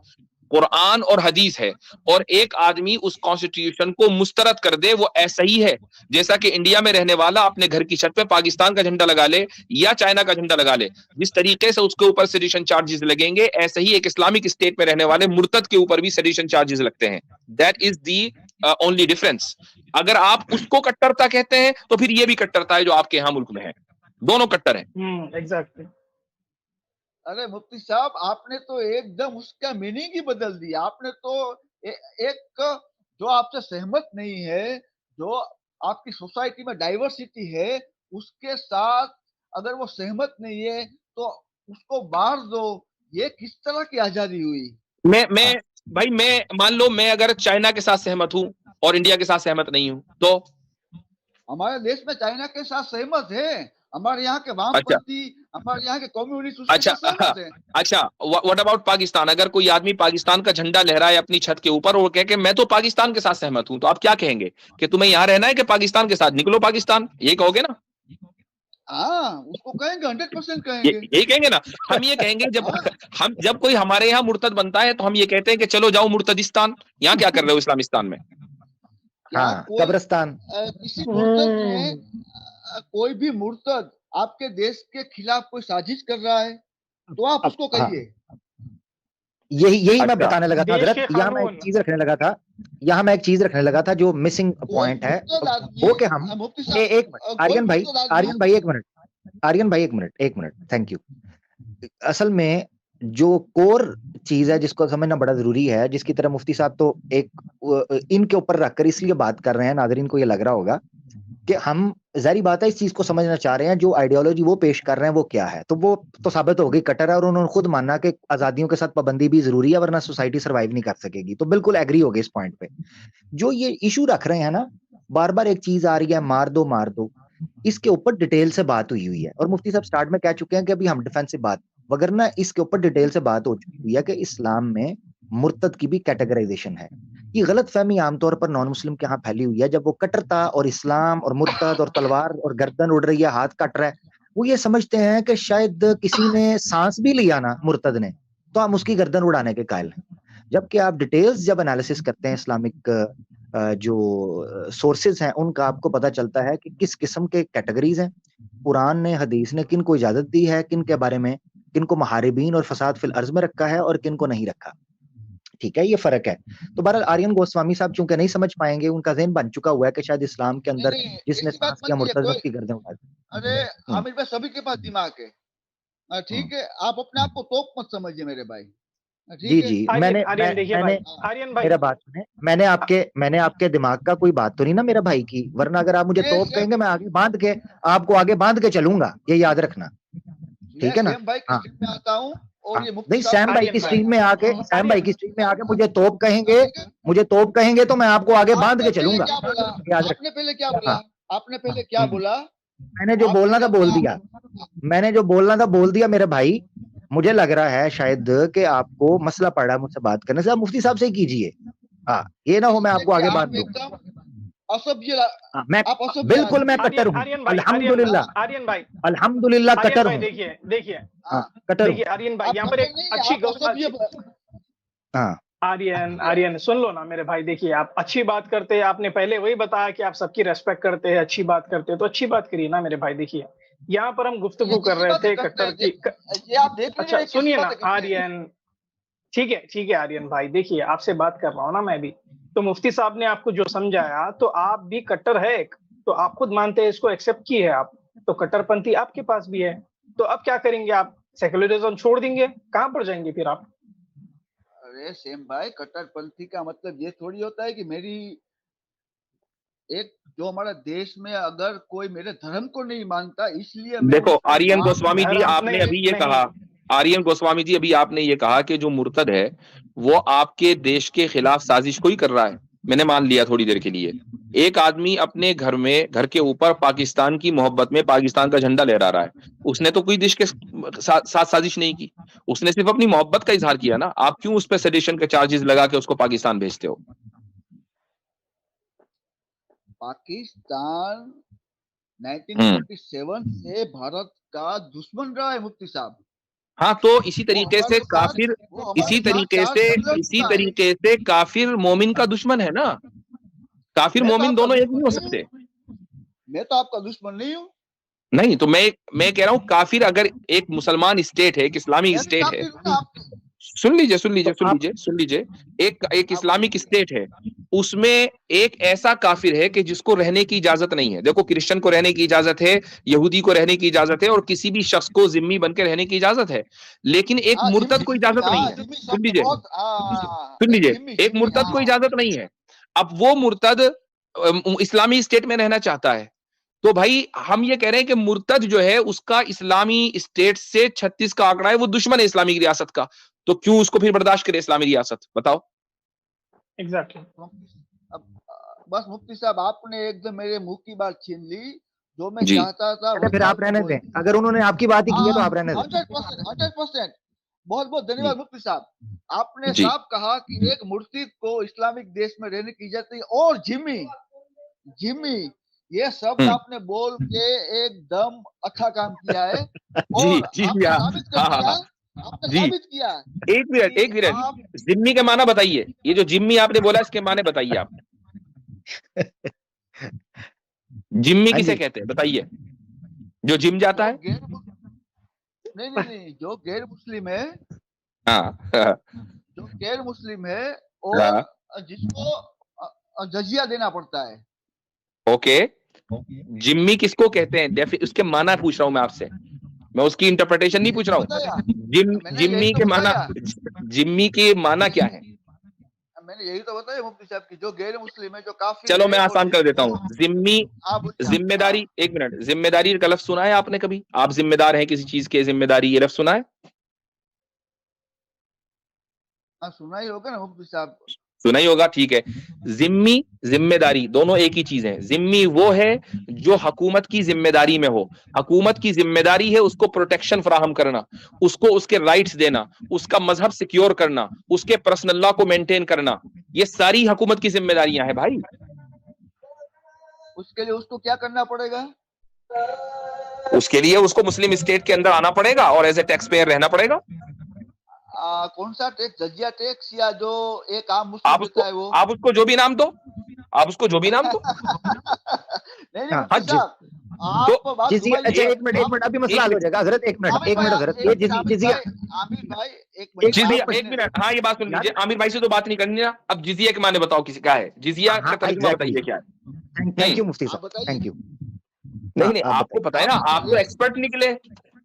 कुरान और हदीस है, और एक आदमी उस कॉन्स्टिट्यूशन को मुस्तरद कर दे, वो ऐसा ही है जैसा कि इंडिया में रहने वाला अपने घर की छत पे पाकिस्तान का झंडा लगा ले या चाइना का झंडा लगा ले। जिस तरीके से उसके ऊपर सेडिशन चार्जेस लगेंगे, ऐसे ही एक इस्लामिक स्टेट में रहने वाले मुर्तद के ऊपर भी सेडिशन चार्जेस लगते हैं। That is the only difference. अगर आप उसको कट्टरता कहते हैं तो फिर ये भी कट्टरता है जो आपके यहाँ मुल्क में है। दोनों कट्टर हैं। एग्जैक्टली। अरे मुफ्ती साहब, आपने तो एकदम उसका मीनिंग ही बदल दिया। आपने तो एक जो आपसे सहमत नहीं है, जो आपकी सोसाइटी में डाइवर्सिटी है, उसके साथ अगर वो सहमत नहीं है तो उसको मार दो। ये किस तरह की आजादी हुई? मैं भाई, मैं मान लो मैं अगर चाइना के साथ सहमत हूं और इंडिया के साथ सहमत नहीं हूं तो हमारे देश में चाइना के साथ सहमत है, हमारे यहाँ के अच्छा वामपंथी, हमारे यहाँ के कम्युनिस्ट उसके अच्छा साथ सहमत है। अच्छा, व्हाट अबाउट पाकिस्तान? अगर कोई आदमी पाकिस्तान का झंडा लहराए अपनी छत के ऊपर और कहे कि मैं तो पाकिस्तान के साथ सहमत हूं, तो आप क्या कहेंगे कि तुम्हें यहां रहना है कि पाकिस्तान के साथ? निकलो पाकिस्तान, ये कहोगे ना? हाँ, उसको कहेंगे, 100% कहेंगे। ये कहेंगे ना? हम ये कहेंगे जब कोई हमारे यहाँ मुर्तद बनता है तो हम ये कहते हैं कि चलो जाओ मुर्तदिस्तान, यहाँ क्या कर रहे हो इस्लामिस्तान में? क्या कोई कब्रिस्तान। किसी मुर्तद में कोई भी मुर्तद आपके देश के खिलाफ कोई साजिश कर रहा है तो आप उसको कहिए। यही मैं अच्छा, बताने लगा था हजरत। यहाँ मैं एक चीज रखने लगा था जो मिसिंग पॉइंट है वो कि हम एक मिनट, आर्यन भाई एक मिनट, थैंक यू। असल में जो कोर चीज है जिसको समझना बड़ा जरूरी है, जिसकी तरह मुफ्ती साहब तो एक इनके ऊपर रखकर इसलिए बात कर रहे हैं, नाज़रीन को ये लग रहा होगा कि हम जारी बात है इस चीज को समझना चाह रहे हैं, जो आइडियोलॉजी वो पेश कर रहे हैं वो क्या है। तो वो तो साबित हो गई कट्टर है, और उन्होंने खुद माना कि आजादियों के साथ पाबंदी भी जरूरी है वरना सोसाइटी सर्वाइव नहीं कर सकेगी। तो बिल्कुल एग्री हो गए इस पॉइंट पे। जो ये इशू रख रहे हैं ना, बार बार एक चीज आ रही है, मार दो मार दो। इसके ऊपर डिटेल से बात हुई है, और मुफ्ती साहब स्टार्ट में कह चुके हैं कि अभी हम डिफेंसिव बात, वगरना इसके ऊपर डिटेल से बात हो चुकी हुई है कि इस्लाम में मुर्तद की भी कैटेगराइजेशन है। ये गलत फहमी आमतौर पर नॉन मुस्लिम के यहाँ फैली हुई है। जब वो कट्टरता और इस्लाम और मुर्तद और तलवार और गर्दन उड़ रही है, हाथ कट रहा है, वो ये समझते हैं कि शायद किसी ने सांस भी लिया ना मुर्तद ने, तो हम उसकी गर्दन उड़ाने के कायल हैं। जबकि आप डिटेल्स जब एनालिसिस करते हैं इस्लामिक जो सोर्सेज हैं उनका, आपको पता चलता है कि किस किस्म के कैटेगरीज हैं। कुरान ने, हदीस ने किन को इजाजत दी है, किन के बारे में, किन को मुहारिबीन और फसाद फिल अर्ज में रखा है और किन को नहीं रखा। ठीक है, ये फर्क है। तो बहरहाल आर्यन गोस्वामी साहब चूंकि नहीं समझ पाएंगे, उनका ज़हन बन चुका हुआ है कि शायद इस्लाम के अंदर नहीं, जिसने ऐसी बात सांस किया मत कीजिए मुर्तद कोई। उसकी गर्दन उड़ा दी। अरे आमिर भाई, सभी के पास दिमाग है। ठीक है, आप अपने आप को तोप मत समझिए मेरे भाई। जी ठीक है। जी, आर्यन आर्यन देखिए मैंने भाई, आर्यन भाई मेरा बात सुने, मैंने आपके दिमाग का कोई बात तो नहीं ना मेरा भाई की, वरना अगर आप मुझे ये तोप सेम कहेंगे मैं आगे बांध के आपको आगे बांध के चलूंगा, ये याद रखना। ठीक है ना? सेम भाई की हाँ स्ट्रीम में आता हूँ और हाँ, ये मुफ्ती नहीं साहब सैम भाई आर्यन की भाई, स्ट्रीम में आके, सैम भाई आर्यन की स्ट्रीम में आके मुझे तोप कहेंगे तो मैं आपको आगे बांध आपने के पहले चलूंगा, क्या बोला? याद रख। आपने पहले क्या बोला? हाँ, आपने पहले क्या बोला? मैंने जो आपने बोलना था क्या बोल बोला? दिया, मैंने जो बोलना था बोल दिया मेरे भाई। मुझे लग रहा है शायद कि आपको मसला पड़ रहा है मुझसे बात करने से, आप मुफ्ती साहब से ही कीजिए। हाँ, ये ना हो मैं आपको इसलिए कि आगे बांध आप दूं। एकदम असभ्य हाँ, मैं आप असभ्य बिल्कुल मैं आदमी। कट्टर आर्यन हूँ, आर्यन भाई, अल्हम्दुलिल्लाह, आर्यन भाई, अल्हम्दुलिल्लाह आर्यन कट्टर भाई, हूँ। देखिए देखिए हाँ, कट्टर हूँ। देखिए आर्यन भाई, आप यहाँ पर कट्टर एक नहीं, अच्छी आप असभ्य। हाँ, आर्यन आर्यन सुन लो ना मेरे भाई, देखिए आप अच्छी बात करते हैं, आपने पहले वही बताया कि आप सबकी रेस्पेक्ट करते हैं, अच्छी बात करते हैं, तो अच्छी बात करिए ना मेरे भाई। देखिए यहाँ पर हम ये गुफ्तगू कर कैसी रहे बातें थे करते कट्टर हैं? की ये आप देख लीजिए, अच्छा ये कैसी सुनिए ना बातें करते हैं। आर्यन, ठीक है आर्यन भाई, देखिए आपसे बात कर रहा हूँ ना मैं भी, तो मुफ्ती साहब ने आपको जो समझाया, तो आप भी कट्टर है एक, तो आप खुद मानते हैं, इसको एक्सेप्ट की है आप, तो कट्टरपंथी आपके पास भी है, तो अब क्या करेंगे आप? सेकुलरिज्म छोड़ देंगे? कहाँ पर जाएंगे फिर आप? अरे सेम भाई, कट्टरपंथी का मतलब ये थोड़ी होता है कि मेरी एक जो हमारा देश में अगर कोई मेरे धर्म को नहीं मानता इसलिए मैं देखो उसको आर्यन मार गोस्वामी जी, धर्म आपने नहीं अभी ये नहीं, कहा, आर्यन गोस्वामी जी अभी आपने ये कहा कि जो मुर्तद है वो आपके देश के खिलाफ साजिश कोई कर रहा है। मैंने मान लिया थोड़ी देर के लिए, एक आदमी अपने घर में, घर के ऊपर पाकिस्तान की मोहब्बत में पाकिस्तान का झंडा लहरा रहा है, उसने तो कोई देश के साथ साजिश नहीं की, उसने सिर्फ अपनी मोहब्बत का इजहार किया ना। आप क्यों उस पर सेडिशन के चार्जेस लगा के उसको पाकिस्तान भेजते हो? पाकिस्तान 1947 से भारत का दुश्मन रहा है मुफ्ती साहब। हाँ, तो इसी वो तरीके से हमारे साथ काफिर, वो हमारे इसी साथ तरीके चार से षड्यंत्र इसी किया है। तरीके से काफिर मोमिन का दुश्मन है ना। काफिर मैं तो मोमिन आपका दोनों एक नहीं हो दुश्मन नहीं सकते। हूँ। मैं तो आपका दुश्मन नहीं हूँ। नहीं तो मैं कह रहा हूं काफिर अगर एक मुसलमान स्टेट है, एक इस्लामिक मैं भी स्टेट है, काफिर हूँ ना आप। सुन लीजिए सुन लीजिए तो सुन आप लीजिए सुन लीजिए, एक आप इस्लामिक स्टेट है, उसमें एक ऐसा काफिर है कि जिसको रहने की इजाजत नहीं है। देखो, क्रिश्चियन को रहने की इजाजत है, यहूदी को रहने की इजाजत है, और किसी भी शख्स को जिम्मी बनकर रहने की इजाजत है, लेकिन एक हाँ मुर्तद जिम्मी को जिम्मी, इजाजत नहीं हाँ है। जिम्मी सुन शब्द लीजिए बहुत, सुन लीजिए, जिम्मी एक जिम्मी, मुर्तद को हाँ। इजाजत नहीं है। अब वो मुर्तद इस्लामी स्टेट में रहना चाहता है, तो भाई हम ये कह रहे हैं कि मुर्तद जो है उसका इस्लामी स्टेट से 36 का आंकड़ा है, वो दुश्मन है इस्लामी रियासत का, तो क्यों उसको फिर बर्दाश्त करे इस्लामी रियासत? बताओ। एग्जैक्टली। अब बस मुफ्ती साहब आपने एकदम मेरे मुंह की बात छीन ली। जो मैं जी, चाहता था चले वही फिर आप आपने रहने बोल दें, दिया। अगर उन्होंने आपकी बात ही की है तो आप रहने दें। 100%। बहुत बहुत जी धन्यवाद मुफ्ती साहब। आपने जी, साफ कहा कि एक मुर्शिद को इस्लामिक देश में रहने की इजाजत नहीं। और जिम्मी जिम्मी ये शब्द आपने बोल के एकदम अच्छा काम किया है। जी और जी आपने हाँ साबित कर हाँ हाँ दिया, हाँ, आपने जी। साबित किया एक कि मिनट, आप जिम्मी के माना बताइए, ये जो जिम्मी आपने बोला इसके माने बताइए आप। जिम्मी हाँ किसे जी, कहते हैं बताइए, जो जिम जाता जो है? गैर नहीं, जो गैर मुस्लिम है, हाँ हाँ जो गैर मुस्लिम है और हाँ, जिसको जजिया देना पड़ता है। ओके। जिम्मी किसको कहते हैं? उसके माना पूछ रहा हूं मैं आपसे, मैं उसकी इंटरप्रिटेशन नहीं मैंने पूछ यही तो रहा बताया, हूँ। मैंने यही जिम्मी तो के माना, बताया, जिम्मी के माना क्या है? मैंने यही तो बताया मुफ्ती साहब की जो गैर मुस्लिम है, जो काफिर चलो है मैं और आसान कर देता जिसको हूँ। जिम्मी, आप बोलिए। जिम्मेदारी, एक मिनट, जिम्मेदारी का लफ्ज सुना है आपने कभी? आप जिम्मेदार हैं किसी चीज के, जिम्मेदारी, ये लफ्ज सुना है? हाँ सुना ही होगा ना मुफ्ती साहब। सुना ही होगा, ठीक है। जिम्मी जिम्मेदारी दोनों एक ही चीज है। जिम्मी वो है जो हुकूमत की जिम्मेदारी में हो। हुकूमत की जिम्मेदारी है उसको प्रोटेक्शन फराहम करना, उसको उसके राइट्स देना, उसका मजहब सिक्योर करना, उसके पर्सनल लॉ को मेंटेन करना। ये सारी हुकूमत की जिम्मेदारियां हैं भाई। उसके लिए उसको क्या करना पड़ेगा? उसके लिए उसको मुस्लिम स्टेट के अंदर आना पड़ेगा और एज ए टैक्स पेयर रहना पड़ेगा। कौन सा टैक्स? जजिया टैक्स या जो एक आम मुस्लिम देता है वो? आप उसको जो भी नाम दो, आप उसको जो भी नाम दो। नहीं हाँ, मुफ्ती साहब, आप बात जिजिया, घुमाइए। अच्छा एक मिनट अभी मसला हल हो जाएगा। हजरत एक मिनट हजरत, ये जिजिया, आमिर भाई एक जिजिया, मिनट, एक मिनट, हाँ ये बात सुन लीजिए। आमिर भाई से तो बात नहीं करनी ना। अब जिजिया के माने बताओ किसी का है, जिजिया का तर्जुमा बताइए क्या है। थैंक यू मुफ्ती साहब, थैंक यू। नहीं आपको पता है ना, आप तो एक्सपर्ट निकले।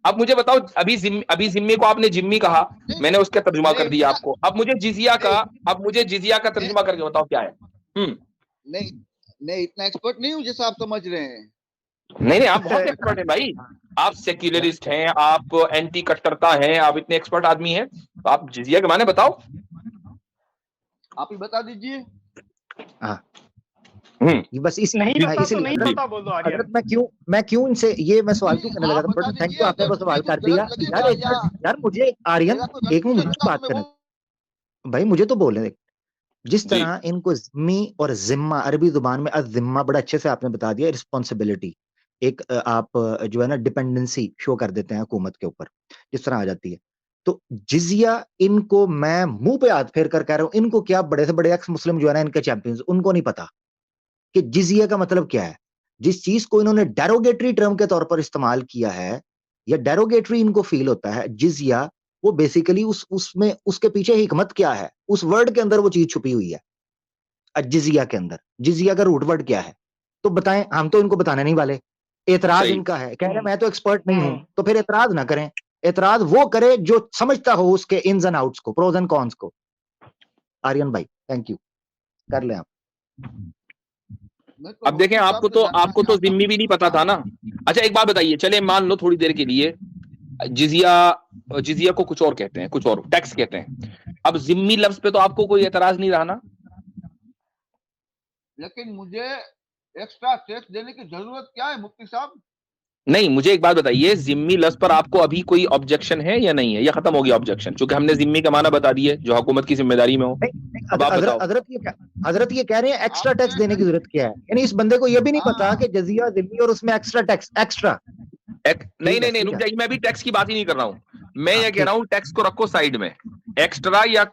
अब मुझे बताओ, अभी जिम्मी को आपने जिम्मी कहा, मैंने उसका तर्जुमा कर दिया आपको। अब मुझे जिजिया का तर्जुमा करके बताओ क्या है। नहीं इतना एक्सपर्ट नहीं हूँ जैसा आप समझ रहे हैं। नहीं आप बहुत एक्सपर्ट हैं भाई। आप सेक्युलरिस्ट हैं, आप एंटी कट्टरता हैं, आप इतने एक्सपर्ट आदमी हैं, तो आप जिजिया के माने बताओ। आप ही बता दीजिए। बस इस नहीं पता तो नहीं इसलिए पता बोल दो आर्यन। मैं क्यों इनसे ये मैं सवाल क्यों करने लगा था, बट थैंक यू, आपने वो सवाल कर दिया। यार मुझे आर्यन एक मिनट मुझे बात करना भाई, मुझे तो बोलने दे। जिस तरह इनको जिम्मी और जिम्मा, अरबी जुबान में अज़िम्मा बड़ा अच्छे से आपने बता दिया, रिस्पॉन्सिबिलिटी, एक आप जो है ना डिपेंडेंसी शो कर देते हैं हुकूमत के ऊपर, जिस तरह आ जाती है। तो जिजिया, इनको मैं मुंह पे हाथ फेर कर कह रहा हूं, इनको क्या बड़े से बड़े एक्स मुस्लिम जो है ना इनके चैंपियंस, उनको नहीं पता कि जिजिया का मतलब क्या है। जिस चीज को इन्होंने डेरोगेटरी टर्म के तौर पर इस्तेमाल किया है, या डेरोगेटरी इनको फील होता है जिजिया, वो बेसिकली उसमें उसके पीछे हिकमत क्या है, उस वर्ड के अंदर वो चीज छुपी हुई है। जिजिया के अंदर जिजिया का रूट वर्ड क्या है, तो बताएं, हम तो इनको बताने नहीं वाले। एतराज इनका है, कह रहे मैं तो एक्सपर्ट नहीं हूं, तो फिर एतराज ना करें। एतराज वो करे जो समझता हो उसके इन्स एंड आउट्स को, प्रोज एंड कॉन्स को। आर्यन भाई थैंक यू, कर ले आप। अब देखें, आपको तो जिम्मी भी नहीं पता था ना। अच्छा एक बात बताइए, चले मान लो थोड़ी देर के लिए जिजिया को कुछ और कहते हैं, कुछ और टैक्स कहते हैं। अब जिम्मी लफ्ज पे तो आपको कोई एतराज नहीं रहा ना? लेकिन मुझे एक्स्ट्रा टैक्स देने की जरूरत क्या है मुफ्ती साहब? नहीं, मुझे एक बात बताइए, जिम्मी लफ्ज पर आपको अभी कोई ऑब्जेक्शन है या नहीं है, या खत्म हो गया ऑब्जेक्शन, क्योंकि हमने जिम्मी का माना बता दिए जो हुकूमत की जिम्मेदारी में हो। हजरत ये कह रहे हैं एक्स्ट्रा टैक्स देने की जरूरत क्या है, यानी इस बंदे को ये भी नहीं पता कि जजिया, जिम्मी और उसमें एक्स्ट्रा टैक्स, एक्स्ट्रा नहीं रुक जाइए, मैं भी टैक्स की बात ही नहीं कर रहा हूं। मैं ये कह रहा हूं टैक्स को रखो साइड में, एक्स्ट्रा या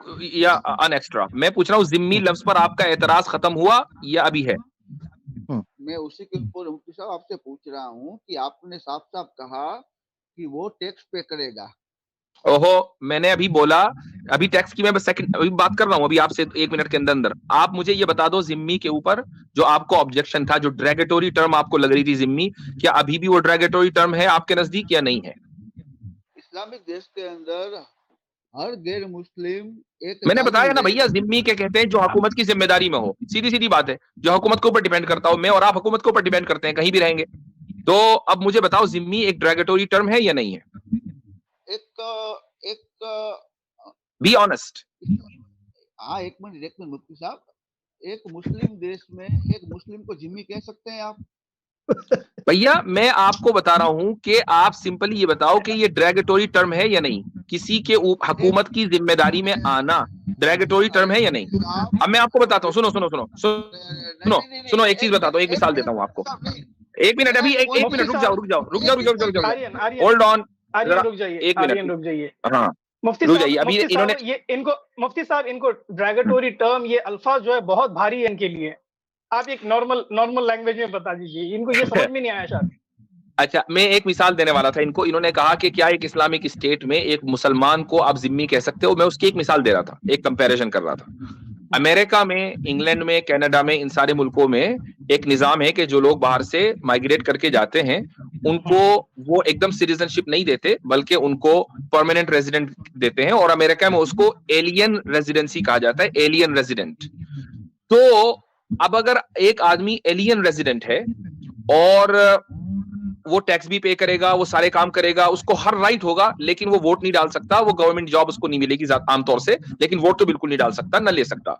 अन एक्स्ट्रा। मैं पूछ रहा हूं जिम्मी लफ्ज पर आपका एतराज खत्म हुआ या अभी है? मैं उसी के ऊपर मुफ्ती साहब आपसे पूछ रहा हूं कि आपने साफ साफ कहा कि वो टैक्स पे करेगा। ओहो, मैंने अभी बोला, अभी टैक्स की मैं बस सेकंड अभी बात कर रहा हूं, अभी आपसे 1 मिनट के अंदर आप मुझे ये बता दो, जिम्मी के ऊपर जो आपको ऑब्जेक्शन था, जो ड्रैगेटोरी टर्म आपको लग रही थी जिम्मी, क्या अभी भी वो ड्रैगेटोरी टर्म है आपके नजदीक या नहीं है? इस्लामिक देश के अंदर हर गैर मुस्लिम एक, मैंने बताया ना भैया, जिम्मी के कहते हैं जो हुकूमत की जिम्मेदारी में हो। सीधी सीधी बात है, जो हुकूमत के ऊपर डिपेंड करता हो। मैं और आप हुकूमत के ऊपर डिपेंड करते हैं, कहीं भी रहेंगे। तो अब मुझे बताओ, जिम्मी एक ड्रैगेटोरी टर्म है या नहीं है? Be honest. हाँ एक मिनट मुफ्ती साहब, एक मुस्लिम देश में एक मुस्लिम को जिम्मी कह सकते हैं आप? भैया मैं आपको बता रहा हूं कि आप सिंपली ये बताओ कि ये ड्रैगेटोरी टर्म है या नहीं। किसी के हुकूमत की जिम्मेदारी में आना ड्रैगेटोरी टर्म है या नहीं? अब मैं आपको बताता हूँ, सुनो एक चीज बताता हूँ, एक मिसाल देता हूँ आपको। 1 मिनट, अभी एक मिनट रुक जाओ। होल्ड ऑन, रुक जाइए, एक मिनट रुक जाइए। हाँ मुफ्ती साहब, अभी इन्होंने मुफ्ती साहब इनको ड्रैगेटोरी टर्म, ये अल्फाज जो है बहुत भारी है इनके लिए। आप एक नॉर्मल लैंग्वेज में बता दीजिए, इनको ये समझ में नहीं आया शायद। अच्छा, मैं एक मिसाल देने वाला था इनको। इन्होंने कहा कि क्या एक इस्लामिक स्टेट में एक मुसलमान को आप जिम्मी कह सकते हो? मैं उसकी एक मिसाल दे रहा था, एक कंपैरिजन कर रहा था। अमेरिका में, इंग्लैंड में, कनाडा में, इन सारे मुल्कों में एक निजाम है कि जो लोग बाहर से माइग्रेट करके जाते हैं उनको वो एकदम सिटीजनशिप नहीं देते, बल्कि उनको परमानेंट रेजिडेंट देते हैं। और अमेरिका में उसको एलियन रेजिडेंसी कहा जाता है, एलियन रेजिडेंट। तो अब अगर एक आदमी एलियन रेजिडेंट है और वो टैक्स भी पे करेगा, वो सारे काम करेगा, उसको हर राइट होगा, लेकिन वो वोट नहीं डाल सकता, वो गवर्नमेंट जॉब उसको नहीं मिलेगी आमतौर से, लेकिन वोट तो बिल्कुल नहीं डाल सकता, न ले सकता।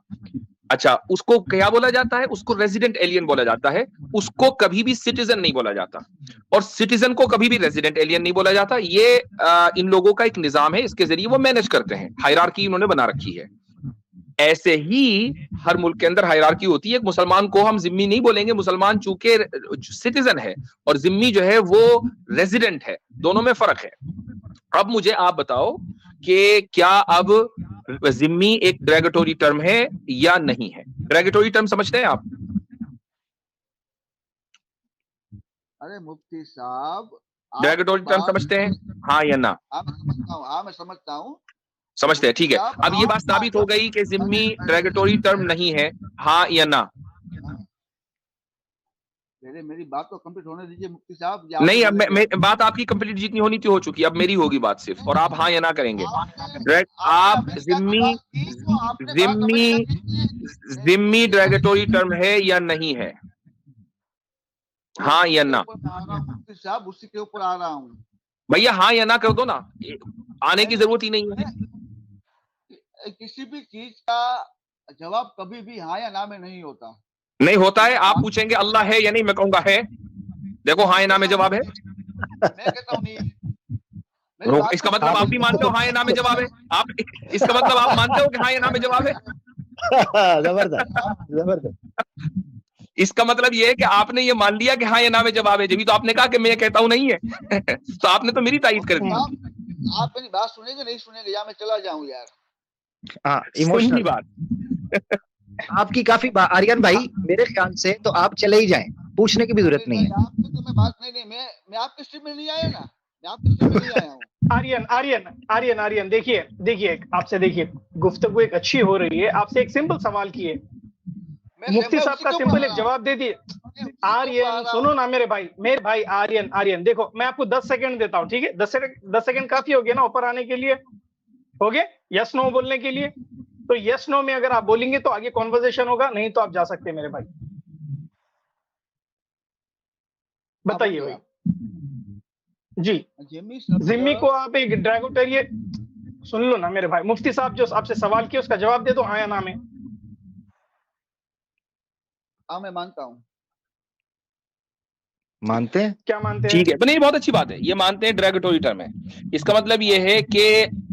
अच्छा, उसको क्या बोला जाता है? उसको रेजिडेंट एलियन बोला जाता है। उसको कभी भी सिटीजन नहीं बोला जाता, और सिटीजन को कभी भी रेजिडेंट एलियन नहीं बोला जाता। ये इन लोगों का एक निजाम है, इसके जरिए वो मैनेज करते हैं, हायरार्की इन्होंने बना रखी है। ऐसे ही हर मुल्क के अंदर हायरार्की होती है। मुसलमान को हम जिम्मी नहीं बोलेंगे, मुसलमान चूंकि सिटीजन है और जिम्मी जो है वो रेजिडेंट है, दोनों में फर्क है। अब मुझे आप बताओ कि क्या अब जिम्मी एक डेरोगेटरी टर्म है या नहीं है? डेरोगेटरी टर्म समझते हैं आप? अरे मुफ्ती साहब, डेरोगेटरी टर्म समझते हैं, हाँ या ना? हाँ मैं समझता हूँ, हाँ मैं समझता हूँ। समझते हैं, ठीक है। अब ये बात साबित हो गई कि जिम्मी डेरोगेटरी टर्म नहीं है, हाँ या ना? मेरी बात तो कंप्लीट होने दीजिए मुफ्ती साहब। नहीं, अब मैं बात आपकी कंप्लीट जितनी होनी थी हो चुकी, अब मेरी होगी बात सिर्फ, और आप हाँ या ना करेंगे। आप जिम्मी डेरोगेटरी टर्म है या नहीं है? हाँ या ना? मुफ्ती साहब उसी के ऊपर आ रहा हूँ भैया, हाँ या ना कर दो ना, आने की जरूरत ही नहीं है। किसी भी चीज का जवाब कभी भी हाँ या ना में नहीं होता। नहीं होता है। आप पूछेंगे अल्लाह है या नहीं, मैं कहूंगा है। देखो हाँ या ना में जवाब है। मैं कहता हूँ नहीं। इसका मतलब आप भी मानते हो हाँ या ना में जवाब है? आप इसका मतलब आप मानते हो कि हाँ या ना में जवाब है? जबरदस्त जबरदस्त। इसका मतलब ये है कि आपने ये मान लिया कि हाँ या ना में जवाब है, जब तो आपने कहा कि मैं कहता हूं नहीं है। तो आपने तो मेरी तारीफ कर दी। आप मेरी बात सुनेंगे नहीं सुनेंगे, या मैं चला जाऊं यार? हाँ, इमोशनल बात आपकी काफी आर्यन भाई, मेरे ख्याल से तो आप चले ही जाएं, पूछने की भी जरूरत नहीं है। मैं आपके स्ट्रीम में नहीं आया ना, मैं आपके स्ट्रीम में नहीं आया हूँ। आर्यन देखिए आपसे, देखिए गुफ्तगू एक अच्छी हो रही है, आपसे एक सिंपल सवाल किए, मुफ्ती साहब का सिंपल एक जवाब दे दिए। आर्यन सुनो ना मेरे भाई आर्यन देखो, मैं आपको 10 सेकंड देता हूँ, ठीक है? 10 सेकंड काफी हो गया ना ऊपर आने के लिए, हो गया यस नो बोलने के लिए? तो यस नो में अगर आप बोलेंगे तो आगे कॉन्वर्सेशन होगा, नहीं तो आप जा सकते हैं मेरे भाई। बताइए भाई जी। जिम्मी को आप एक डेरोगेटरी, सुन लो ना मेरे भाई, मुफ्ती साहब जो आपसे सवाल किया उसका जवाब दे दो हाँ या ना में। हाँ मैं मानता हूँ। मानते हैं? क्या मानते हैं? ठीक है, तो नहीं, बहुत अच्छी बात है, ये मानते हैं डेरोगेटरी टर्म है। इसका मतलब ये है कि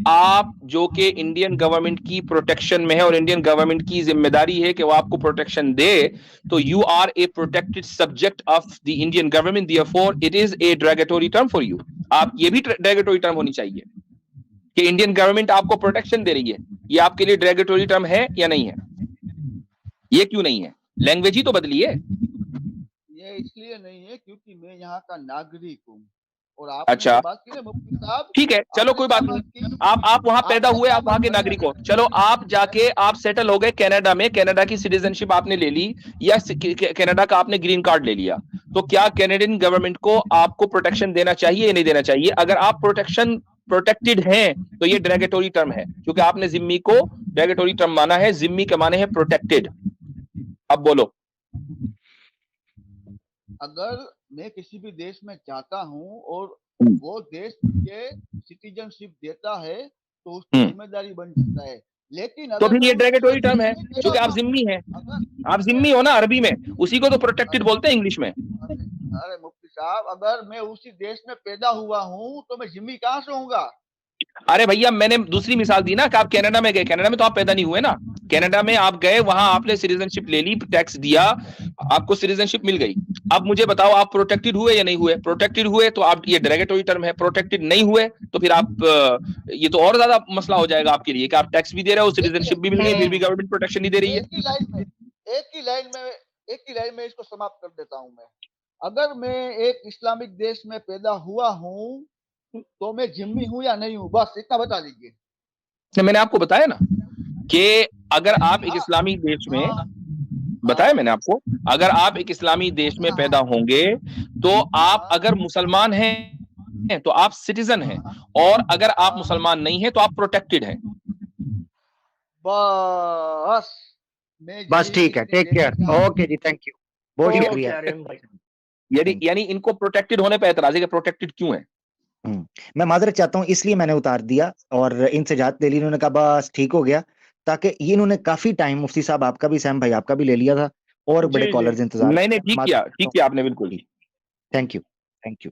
आप जो कि इंडियन गवर्नमेंट की प्रोटेक्शन में है और इंडियन गवर्नमेंट की जिम्मेदारी है कि वो आपको प्रोटेक्शन दे, तो you are a protected subject of the Indian government, therefore it is a derogatory term for you. आप ये भी डेरोगेटरी टर्म होनी चाहिए कि इंडियन गवर्नमेंट आपको प्रोटेक्शन दे रही है, ये आपके लिए डेरोगेटरी टर्म है या नहीं है? ये क्यों नहीं है? लैंग्वेज ही तो बदली है। ये इसलिए नहीं है क्योंकि मैं यहाँ का नागरिक हूँ और आप अच्छा, बात की ना मुफ्ती साहब, ठीक है, चलो कोई बात नहीं, आप वहां पैदा हुए, आप वहां के नागरिक हो, चलो आप जाके आप सेटल हो गए कनाडा में, कनाडा की सिटीजनशिप आपने ले ली या कनाडा का आपने ग्रीन कार्ड ले लिया, तो क्या कैनेडियन गवर्नमेंट को आपको प्रोटेक्शन देना चाहिए या नहीं देना चाहिए? अगर आप प्रोटेक्टेड हैं तो ये डेरोगेटरी टर्म है, क्योंकि आपने जिम्मी को डेरोगेटरी टर्म माना है। जिम्मी के माने है प्रोटेक्टेड। अब बोलो। अगर मैं किसी भी देश में जाता हूँ और वो देश के सिटीजनशिप देता है तो उसकी जिम्मेदारी बन जाता है, लेकिन तो फिर ये डेरोगेटरी टर्म है क्योंकि आप जिम्मी हैं, आप जिम्मी हो ना अरबी में, उसी को तो प्रोटेक्टेड बोलते हैं इंग्लिश में। अरे मुफ्ती साहब, अगर मैं उसी देश में पैदा हुआ हूँ तो मैं जिम्मी कहाँ से होऊंगा? अरे भैया, मैंने दूसरी मिसाल दी ना कि आप कनाडा में गए, कनाडा में तो आप पैदा नहीं हुए ना, कनाडा में आप गए, वहां आपने सिटीजनशिप ले ली, टैक्स दिया, आपको सिटीजनशिप मिल गई। अब मुझे बताओ, आप प्रोटेक्टेड हुए या नहीं हुए? प्रोटेक्टेड हुए तो आप, ये डेरोगेटरी टर्म है। प्रोटेक्टेड नहीं हुए तो फिर आप, ये तो और ज्यादा मसला हो जाएगा आपके लिए कि आप टैक्स भी दे रहे हो, सिटीजनशिप भी मिल गई, फिर भी गवर्नमेंट प्रोटेक्शन नहीं दे रही है। एक ही लाइन में इसको समाप्त कर देता हूं मैं। अगर मैं एक इस्लामिक देश में पैदा हुआ हूं तो मैं जिम्मी हूं या नहीं हूं, बस इतना बता दीजिए। मैंने आपको बताया ना कि अगर आप एक इस्लामी देश में, बताया मैंने आपको, अगर आप एक इस्लामी देश में पैदा होंगे तो आप अगर मुसलमान हैं तो आप सिटीजन हैं, और अगर आप मुसलमान नहीं हैं तो आप प्रोटेक्टेड हैं। बस ठीक है, take care, okay ji, thank you, बहुत शुक्रिया। यानी इनको प्रोटेक्टेड होने पर एतराज है कि प्रोटेक्टेड क्यों है? मैं माजरत चाहता हूं, इसलिए मैंने उतार दिया और इनसे इजाजत ले ली। उन्होंने कहा बस ठीक हो गया, ताकि ये इन्होंने काफी टाइम, मुफ्ती साहब आपका भी, सैम भाई आपका भी ले लिया था, और बड़े जी, जी। कॉलर्स इंतजार। नहीं ठीक किया आपने, बिल्कुल। Thank you, thank you.